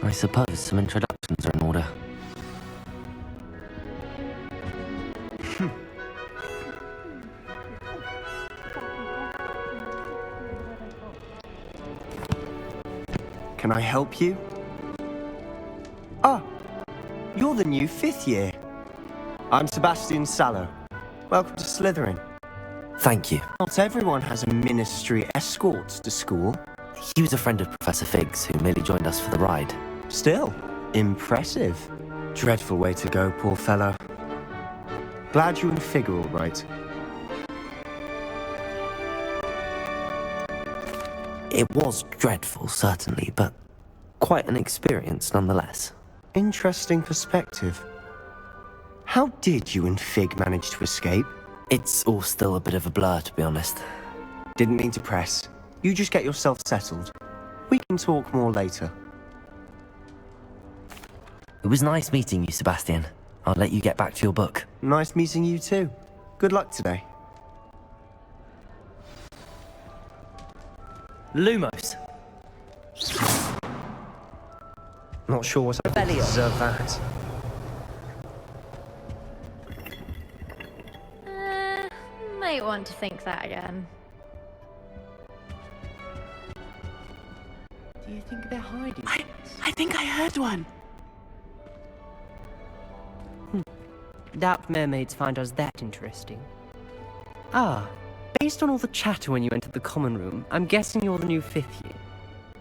I suppose some introductions are in order. Can I help you? Ah, you're the new 5th year. I'm Sebastian Sallow. Welcome to Slytherin. Thank you. Not everyone has a ministry escort to school. He was a friend of Professor Fig's who merely joined us for the ride. Still, impressive. Dreadful way to go, poor fellow. Glad you and Fig are all right. It was dreadful, certainly, but quite an experience nonetheless. Interesting perspective. How did you and Fig manage to escape? It's all still a bit of a blur, to be honest. Didn't mean to press. You just get yourself settled. We can talk more later. It was nice meeting you, Sebastian. I'll let you get back to your book. Nice meeting you too. Good luck today. Lumos. Not sure what I deserve that. Might want to think that again. Do you think they're hiding? I think I heard one. Doubt mermaids find us that interesting. Ah, based on all the chatter when you entered the common room, I'm guessing you're the new 5th year.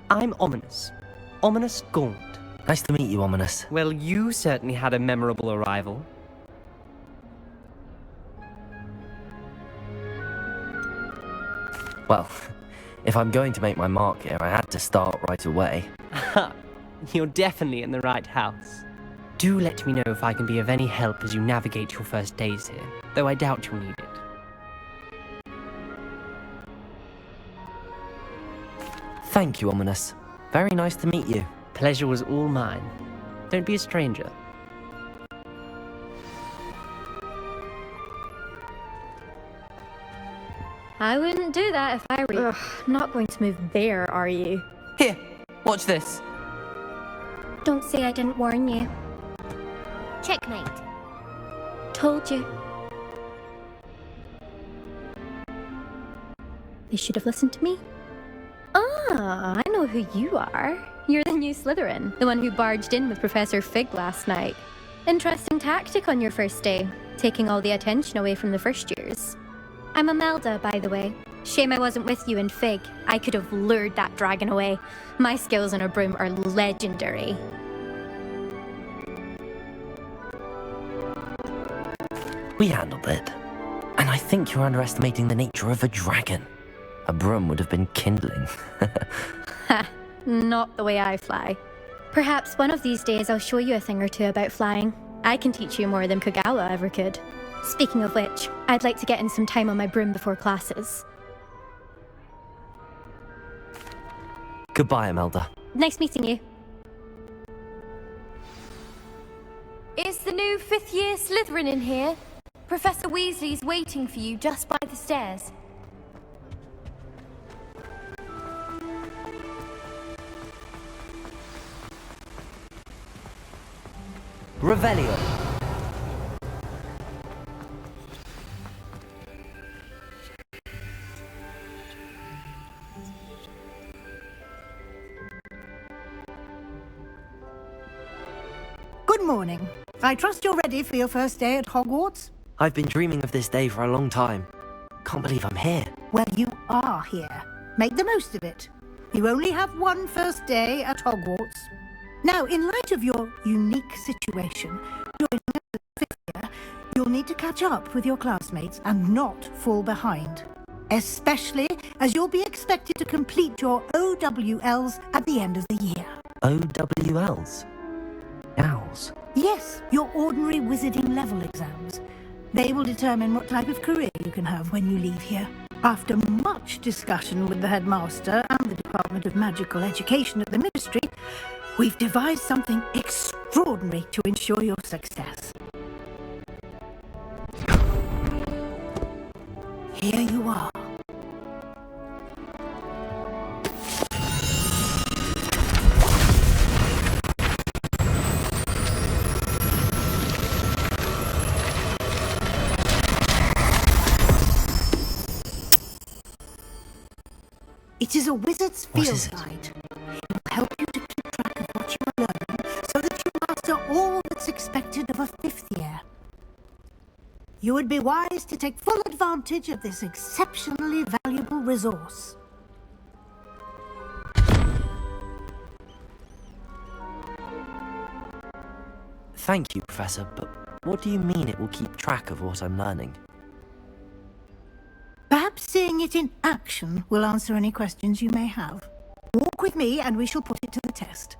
I'm Ominous. Ominous Gaunt. Nice to meet you, Ominous. Well, you certainly had a memorable arrival. Well, if I'm going to make my mark here, I had to start right away. Ha! You're definitely in the right house. Do let me know if I can be of any help as you navigate your first days here, though I doubt you'll need it. Thank you, Ominous. Very nice to meet you. Pleasure was all mine. Don't be a stranger. I wouldn't do that if I were you. Ugh, not going to move there, are you? Here, watch this. Don't say I didn't warn you. Checkmate. Told you. They should have listened to me. Ah, I know who you are. You're the new Slytherin, the one who barged in with Professor Fig last night. Interesting tactic on your first day, taking all the attention away from the first years. I'm Imelda, by the way. Shame I wasn't with you and Fig. I could have lured that dragon away. My skills on a broom are legendary. We handled it. And I think you're underestimating the nature of a dragon. A broom would have been kindling. Ha, not the way I fly. Perhaps one of these days I'll show you a thing or two about flying. I can teach you more than Kogawa ever could. Speaking of which, I'd like to get in some time on my broom before classes. Goodbye, Imelda. Nice meeting you. Is the new 5th year Slytherin in here? Professor Weasley's waiting for you just by the stairs. Revelio. Good morning. I trust you're ready for your first day at Hogwarts? I've been dreaming of this day for a long time. Can't believe I'm here. Well, you are here. Make the most of it. You only have one first day at Hogwarts. Now, in light of your unique situation, during the 5th year, you'll need to catch up with your classmates and not fall behind. Especially as you'll be expected to complete your OWLs at the end of the year. OWLs? Owls? Yes, your ordinary wizarding level exams. They will determine what type of career you can have when you leave here. After much discussion with the headmaster and the Department of Magical Education at the Ministry, we've devised something extraordinary to ensure your success. Here you are. It is a wizard's What field is it? guide. It will help you to keep track of what you are learning so that you master all that's expected of a 5th year. You would be wise to take full advantage of this exceptionally valuable resource. Thank you, Professor, but what do you mean it will keep track of what I'm learning? Perhaps seeing it in action will answer any questions you may have. Walk with me and we shall put it to the test.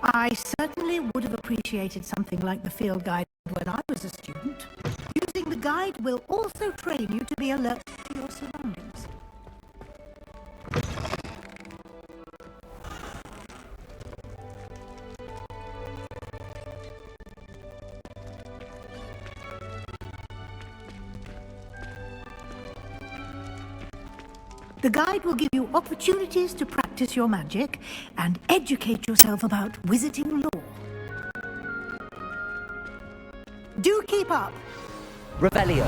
I certainly would have appreciated something like the field guide when I was a student. Using the guide will also train you to be alert to your surroundings. The guide will give you opportunities to practice your magic and educate yourself about wizarding lore. Do keep up! Revelio!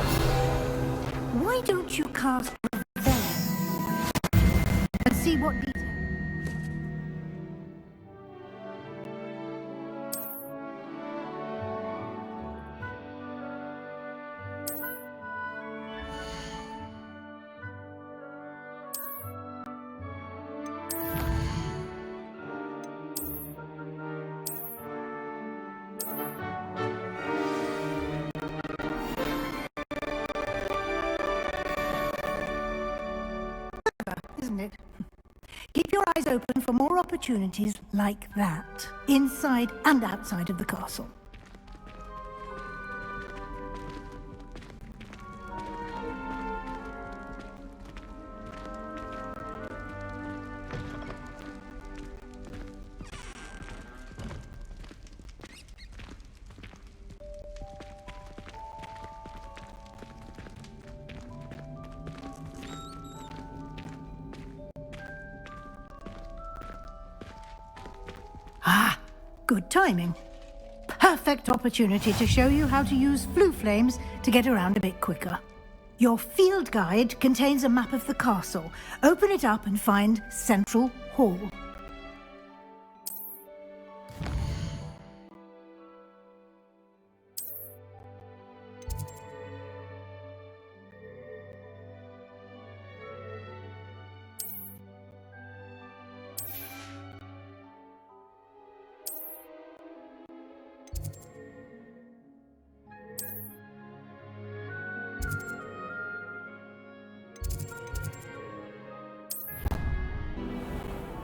Why don't you cast Revelio and see what detail? Isn't it? Keep your eyes open for more opportunities like that, inside and outside of the castle. Ah, good timing. Perfect opportunity to show you how to use flue flames to get around a bit quicker. Your field guide contains a map of the castle. Open it up and find Central Hall.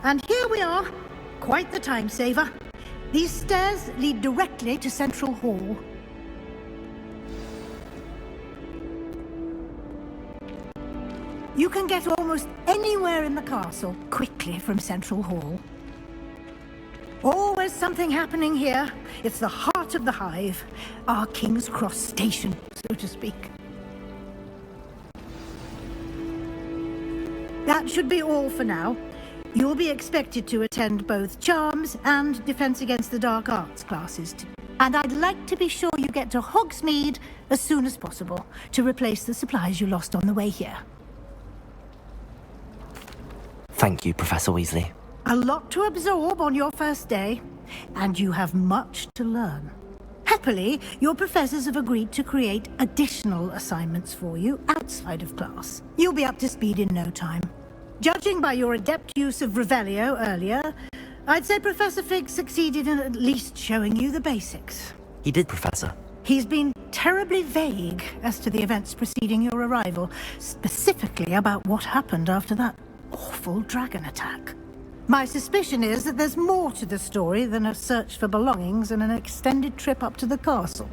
And here we are. Quite the time saver. These stairs lead directly to Central Hall. You can get almost anywhere in the castle quickly from Central Hall. Always something happening here. It's the heart of the hive, our King's Cross station, so to speak. That should be all for now. You'll be expected to attend both Charms and Defense Against the Dark Arts classes too. And I'd like to be sure you get to Hogsmeade as soon as possible to replace the supplies you lost on the way here. Thank you, Professor Weasley. A lot to absorb on your first day, and you have much to learn. Happily, your professors have agreed to create additional assignments for you outside of class. You'll be up to speed in no time. Judging by your adept use of Revelio earlier, I'd say Professor Fig succeeded in at least showing you the basics. He did, Professor. He's been terribly vague as to the events preceding your arrival, specifically about what happened after that awful dragon attack. My suspicion is that there's more to the story than a search for belongings and an extended trip up to the castle.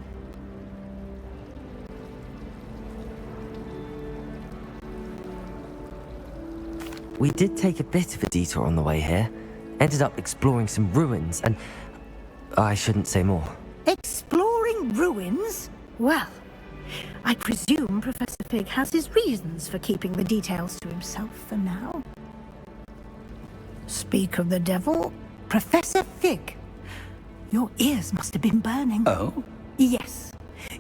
We did take a bit of a detour on the way here. Ended up exploring some ruins and... I shouldn't say more. Exploring ruins? Well, I presume Professor Fig has his reasons for keeping the details to himself for now. Speak of the devil, Professor Fig. Your ears must have been burning. Oh? Yes.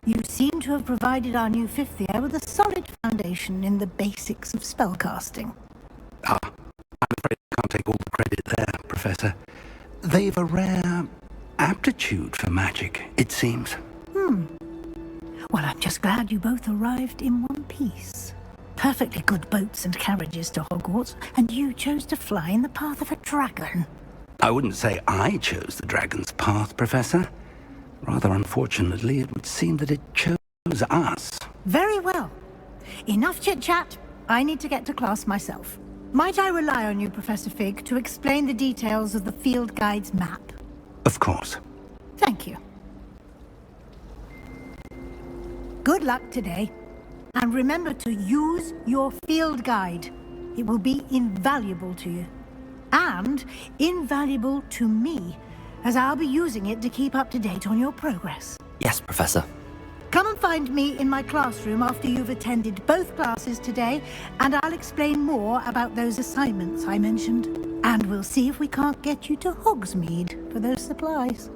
You seem to have provided our new fifth year with a solid foundation in the basics of spellcasting. I'm afraid I can't take all the credit there, Professor. They've a rare aptitude for magic, it seems. Well, I'm just glad you both arrived in one piece. Perfectly good boats and carriages to Hogwarts, and you chose to fly in the path of a dragon. I wouldn't say I chose the dragon's path, Professor. Rather unfortunately, it would seem that it chose us. Very well. Enough chit-chat. I need to get to class myself. Might I rely on you, Professor Fig, to explain the details of the field guide's map? Of course. Thank you. Good luck today. And remember to use your field guide. It will be invaluable to you. And invaluable to me, as I'll be using it to keep up to date on your progress. Yes, Professor. Come and find me in my classroom after you've attended both classes today, and I'll explain more about those assignments I mentioned. And we'll see if we can't get you to Hogsmeade for those supplies.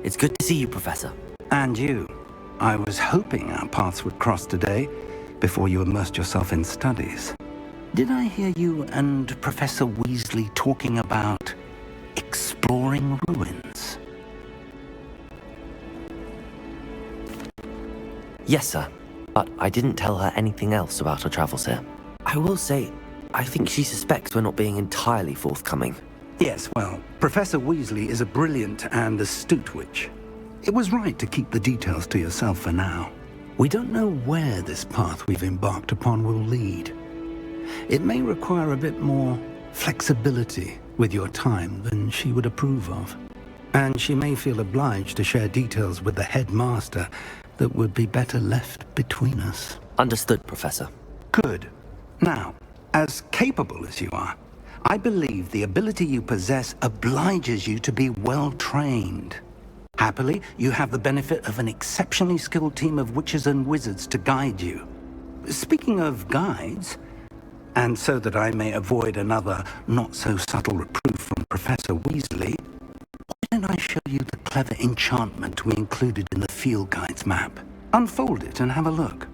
It's good to see you, Professor. And you. I was hoping our paths would cross today, before you immersed yourself in studies. Did I hear you and Professor Weasley talking about exploring ruins? Yes, sir. But I didn't tell her anything else about her travels here. I will say, I think she suspects we're not being entirely forthcoming. Yes, well, Professor Weasley is a brilliant and astute witch. It was right to keep the details to yourself for now. We don't know where this path we've embarked upon will lead. It may require a bit more flexibility with your time than she would approve of. And she may feel obliged to share details with the headmaster that would be better left between us. Understood, Professor. Good. Now, as capable as you are, I believe the ability you possess obliges you to be well trained. Happily, you have the benefit of an exceptionally skilled team of witches and wizards to guide you. Speaking of guides, and so that I may avoid another not-so-subtle reproof from Professor Weasley, why don't I show you the clever enchantment we included in the field guide's map? Unfold it and have a look.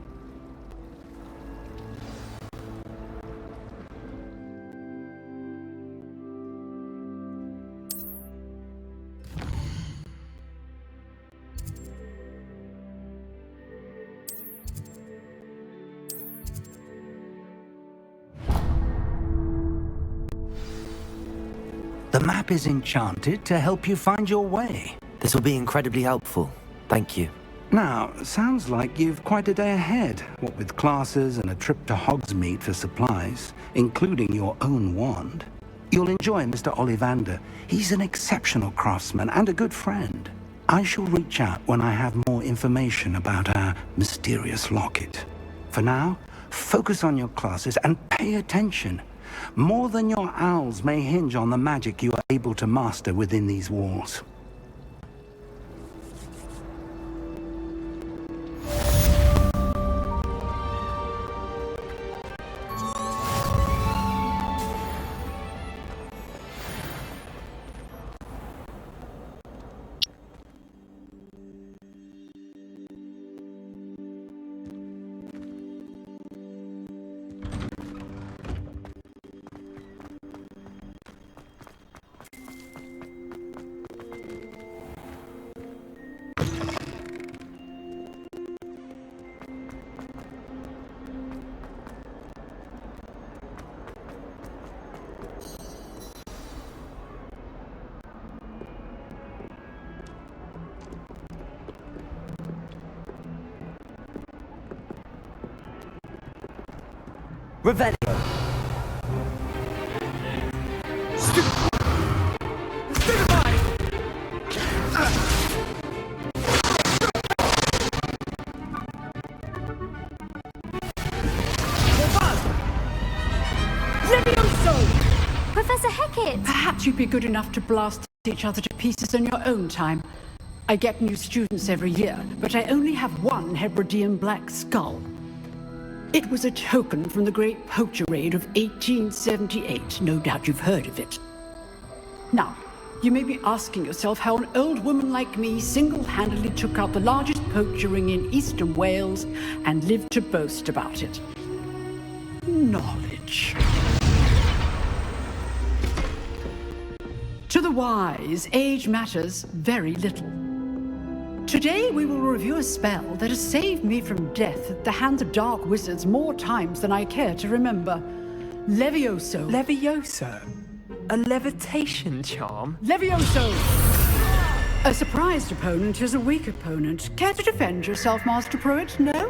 The map is enchanted to help you find your way. This will be incredibly helpful. Thank you. Now, sounds like you've quite a day ahead, what with classes and a trip to Hogsmeade for supplies, including your own wand. You'll enjoy Mr. Ollivander. He's an exceptional craftsman and a good friend. I shall reach out when I have more information about our mysterious locket. For now, focus on your classes and pay attention. More than your owls may hinge on the magic you are able to master within these walls. Revelio! Professor Hecat! Perhaps you'd be good enough to blast each other to pieces in your own time. I get new students every year, but I only have one Hebridean black skull. It was a token from the Great Poacher Raid of 1878. No doubt you've heard of it. Now, you may be asking yourself how an old woman like me single-handedly took out the largest poacher ring in eastern Wales and lived to boast about it. Knowledge. To the wise, age matters very little. Today we will review a spell that has saved me from death at the hands of dark wizards more times than I care to remember. Levioso. Levioso? A levitation charm? Levioso! A surprised opponent is a weak opponent. Care to defend yourself, Master Pruitt? No?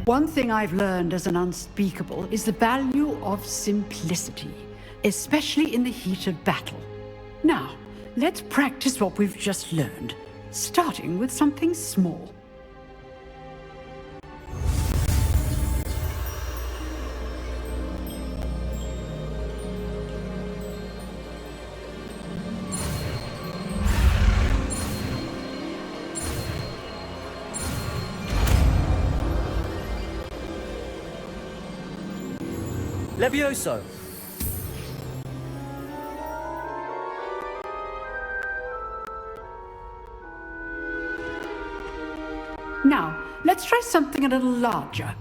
One thing I've learned as an unspeakable is the value of simplicity, especially in the heat of battle. Now, let's practice what we've just learned, starting with something small. Levioso! Now, let's try something a little larger.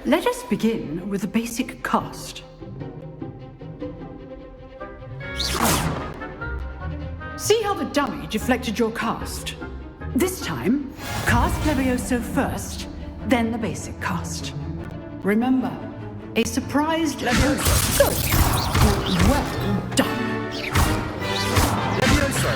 Let us begin with the basic cast. See how the dummy deflected your cast? This time, cast Levioso first, then the basic cast. Remember, a surprised Levioso. Good. Well done. Levioso!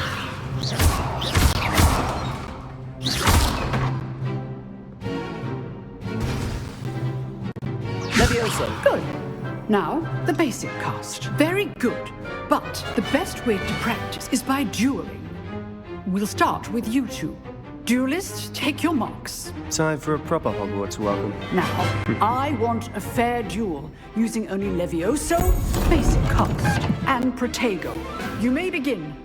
Levioso! Good. Now, the basic cast. Very good. But the best way to practice is by dueling. We'll start with you two. Duelists, take your marks. Time for a proper Hogwarts welcome. Now, I want a fair duel using only Levioso, basic cast, and Protego. You may begin.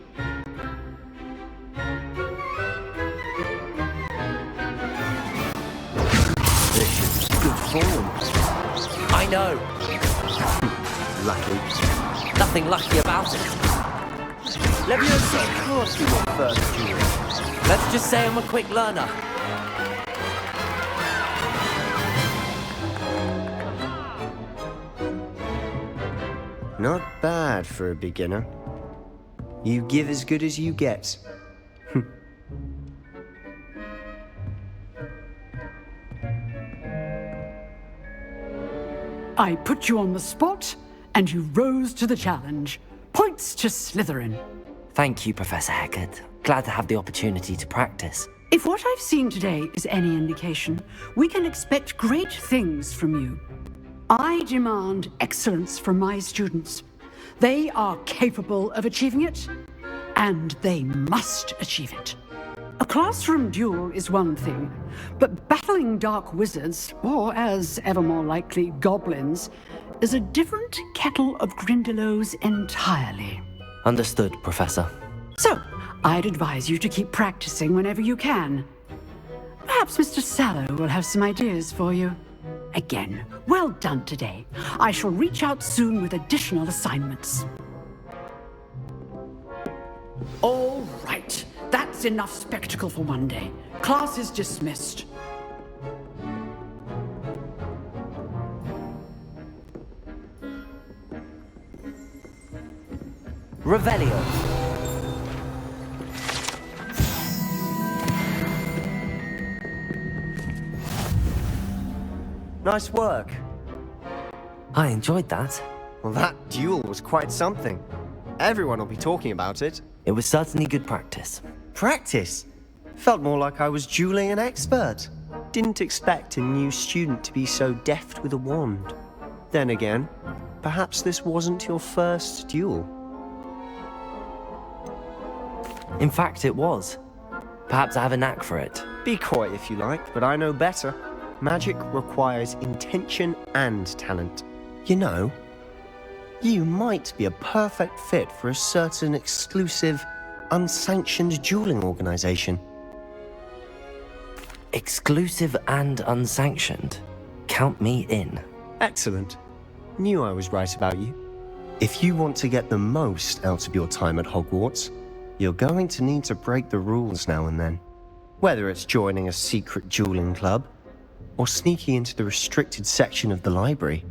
This is good form. I know! Lucky. Nothing lucky about it. Levioso, of course you want first duel. Let's just say I'm a quick learner. Not bad for a beginner. You give as good as you get. I put you on the spot, and you rose to the challenge. Points to Slytherin. Thank you, Professor Hecat. Glad to have the opportunity to practice. If what I've seen today is any indication, we can expect great things from you. I demand excellence from my students. They are capable of achieving it, and they must achieve it. A classroom duel is one thing, but battling dark wizards, or as ever more likely, goblins, is a different kettle of Grindylows entirely. Understood, Professor. So, I'd advise you to keep practicing whenever you can. Perhaps Mr. Sallow will have some ideas for you. Again, well done today. I shall reach out soon with additional assignments. All right. That's enough spectacle for one day. Class is dismissed. Revelio. Nice work. I enjoyed that. Well, that duel was quite something. Everyone will be talking about it. It was certainly good practice. Practice? Felt more like I was dueling an expert. Didn't expect a new student to be so deft with a wand. Then again, perhaps this wasn't your first duel. In fact, it was. Perhaps I have a knack for it. Be coy if you like, but I know better. Magic requires intention and talent. You know, you might be a perfect fit for a certain exclusive, unsanctioned dueling organization. Exclusive and unsanctioned. Count me in. Excellent. Knew I was right about you. If you want to get the most out of your time at Hogwarts, you're going to need to break the rules now and then. Whether it's joining a secret dueling club, or sneaking into the restricted section of the library,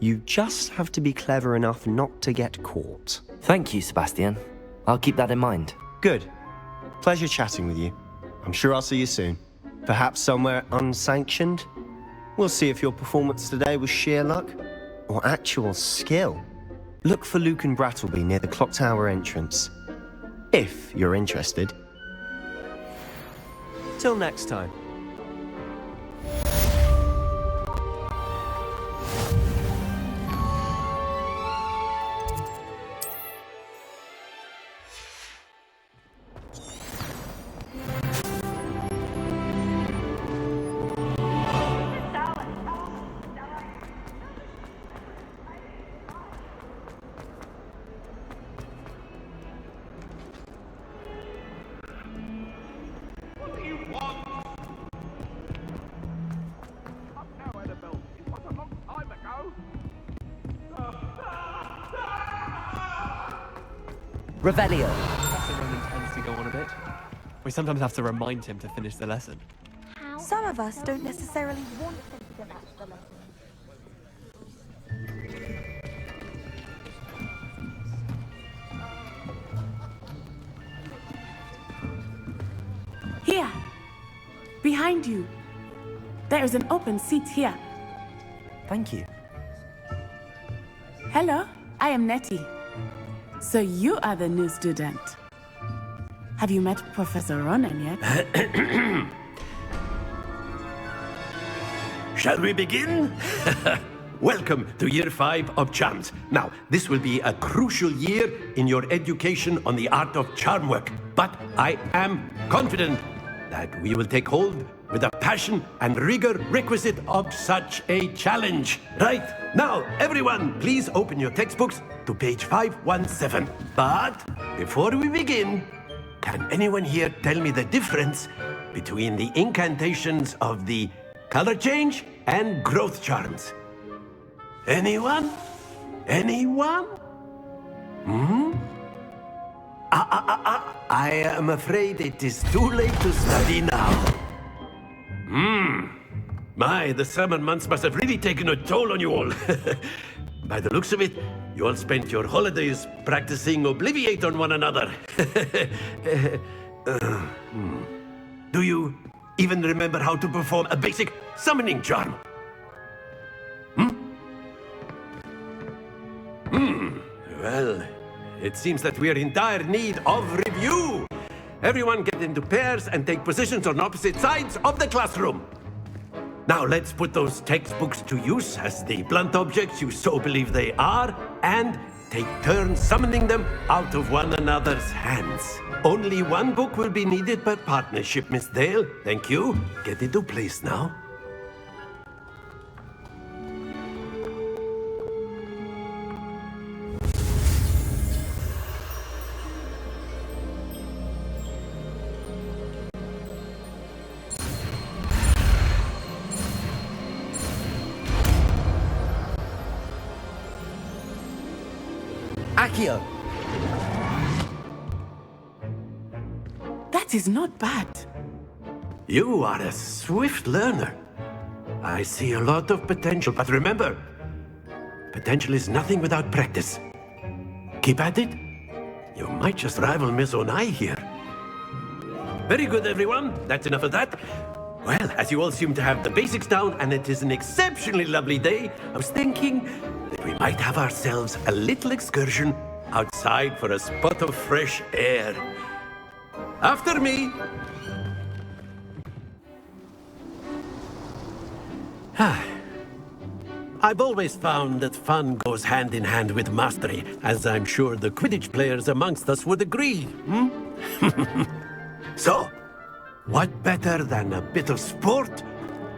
you just have to be clever enough not to get caught. Thank you, Sebastian. I'll keep that in mind. Good. Pleasure chatting with you. I'm sure I'll see you soon. Perhaps somewhere unsanctioned? We'll see if your performance today was sheer luck or actual skill. Look for Luke and Brattleby near the clock tower entrance, if you're interested. Till next time. Revelio. Professor Roman tends to go on a bit. We sometimes have to remind him to finish the lesson. Some of us don't necessarily want them to finish the lesson. Here, behind you. There is an open seat here. Thank you. Hello, I am Nettie. So you are the new student. Have you met Professor Ronan yet? Shall we begin? Welcome to Year 5 of Charms. Now, this will be a crucial year in your education on the art of charm work. But I am confident that we will take hold with the passion and rigor requisite of such a challenge. Right, now, everyone, please open your textbooks to page 517. But before we begin, can anyone here tell me the difference between the incantations of the color change and growth charms? Anyone? Anyone? I am afraid it is too late to study now. My, the summer months must have really taken a toll on you all. By the looks of it, you all spent your holidays practicing Obliviate on one another. Do you even remember how to perform a basic summoning charm? Well, it seems that we are in dire need of review. Everyone get into pairs and take positions on opposite sides of the classroom. Now let's put those textbooks to use as the blunt objects you so believe they are, and take turns summoning them out of one another's hands. Only one book will be needed per partnership, Miss Dale. Thank you. Get into place now. Accio! That is not bad. You are a swift learner. I see a lot of potential, but remember, potential is nothing without practice. Keep at it. You might just rival Miss Onai here. Very good, everyone. That's enough of that. Well, as you all seem to have the basics down, and it is an exceptionally lovely day, I was thinking that we might have ourselves a little excursion outside for a spot of fresh air. After me. I've always found that fun goes hand in hand with mastery, as I'm sure the Quidditch players amongst us would agree. So, what better than a bit of sport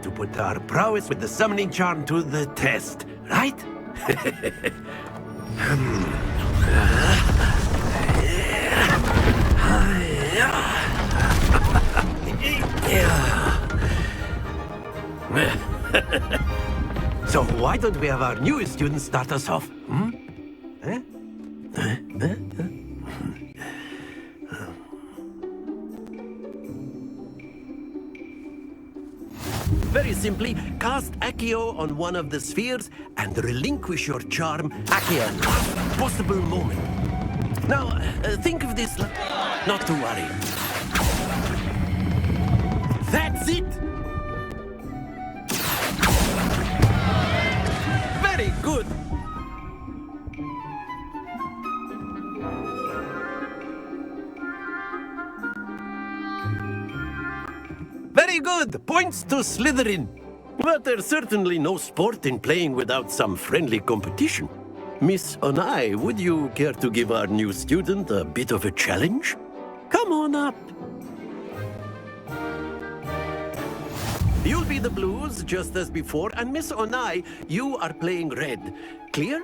to put our prowess with the summoning charm to the test, right? So why don't we have our newest student start us off? Very simply, cast Accio on one of the spheres and relinquish your charm at the last possible moment. Now, think of this... Not to worry. That's it! Very good! Very good! Points to Slytherin. But there's certainly no sport in playing without some friendly competition. Miss Onai, would you care to give our new student a bit of a challenge? Come on up. You'll be the blues, just as before, and Miss Onai, you are playing red. Clear?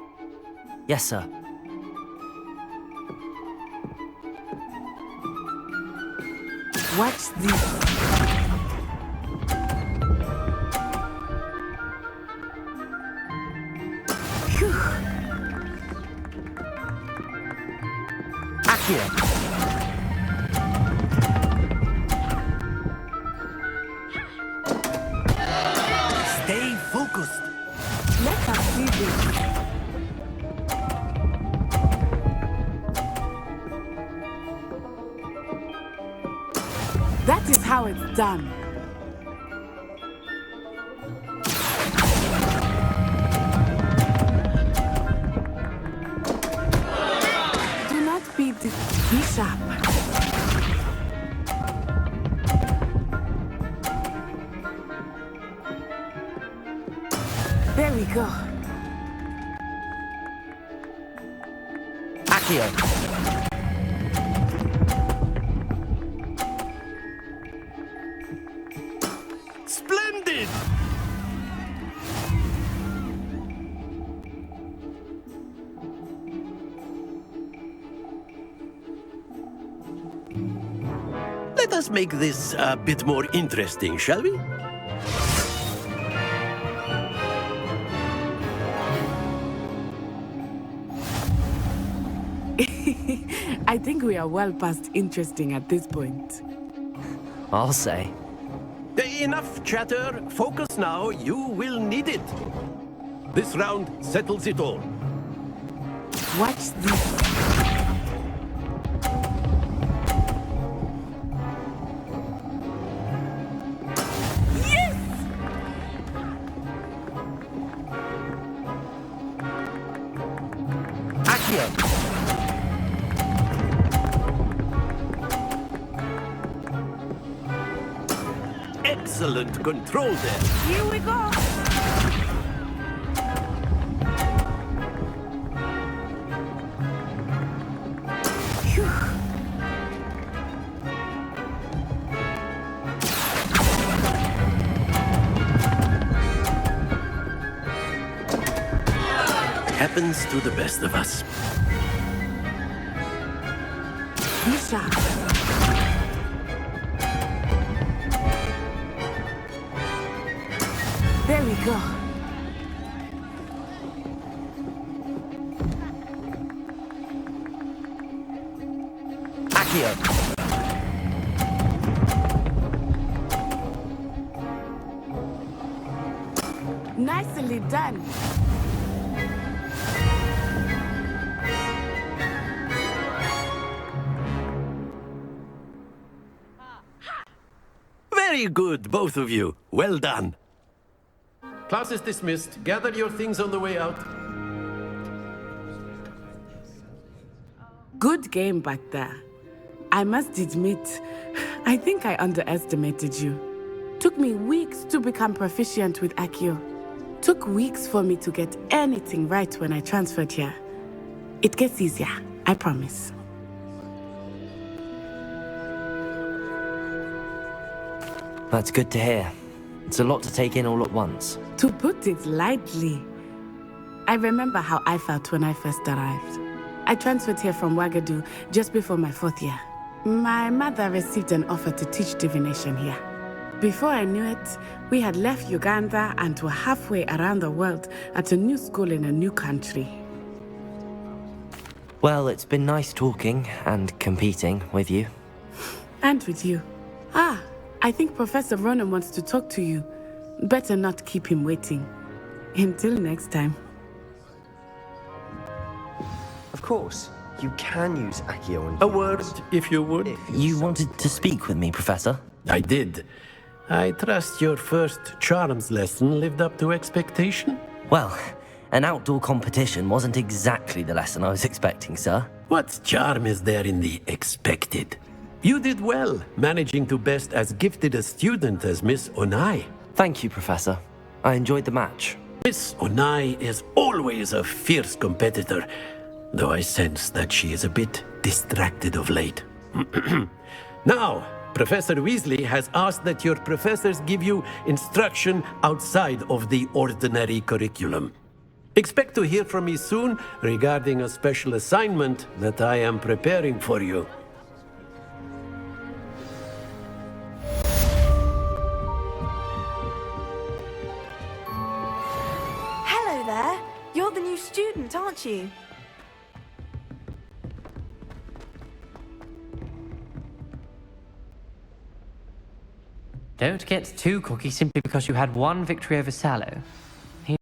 Yes, sir. Watch this. Accio. Stay focused. Let us see this. That is how it's done. Do not be sharp. There we go. Accio. Splendid! Let us make this a bit more interesting, shall we? I think we are well past interesting at this point. I'll say. Enough chatter. Focus now. You will need it. This round settles it all. Watch this. Excellent control there. Here we go. Happens to the best of us. Be sharp. There we go. Accio. Nicely done. Very good, both of you. Well done. Class is dismissed. Gather your things on the way out. Good game back there. I must admit, I think I underestimated you. Took me weeks to become proficient with Accio. Took weeks for me to get anything right when I transferred here. It gets easier, I promise. That's good to hear. It's a lot to take in all at once. To put it lightly, I remember how I felt when I first arrived. I transferred here from Wagadu just before my 4th year. My mother received an offer to teach divination here. Before I knew it, we had left Uganda and were halfway around the world at a new school in a new country. Well, it's been nice talking and competing with you. And with you. I think Professor Ronan wants to talk to you. Better not keep him waiting. Until next time. Of course, you can use Accio on A word, if you would. You wanted to speak with me, Professor? I did. I trust your first charms lesson lived up to expectation? Well, an outdoor competition wasn't exactly the lesson I was expecting, sir. What charm is there in the expected? You did well, managing to best as gifted a student as Miss Onai. Thank you, Professor. I enjoyed the match. Miss Onai is always a fierce competitor, though I sense that she is a bit distracted of late. Now, Professor Weasley has asked that your professors give you instruction outside of the ordinary curriculum. Expect to hear from me soon regarding a special assignment that I am preparing for you. Hello there. You're the new student, aren't you? Don't get too cocky simply because you had one victory over Sallow.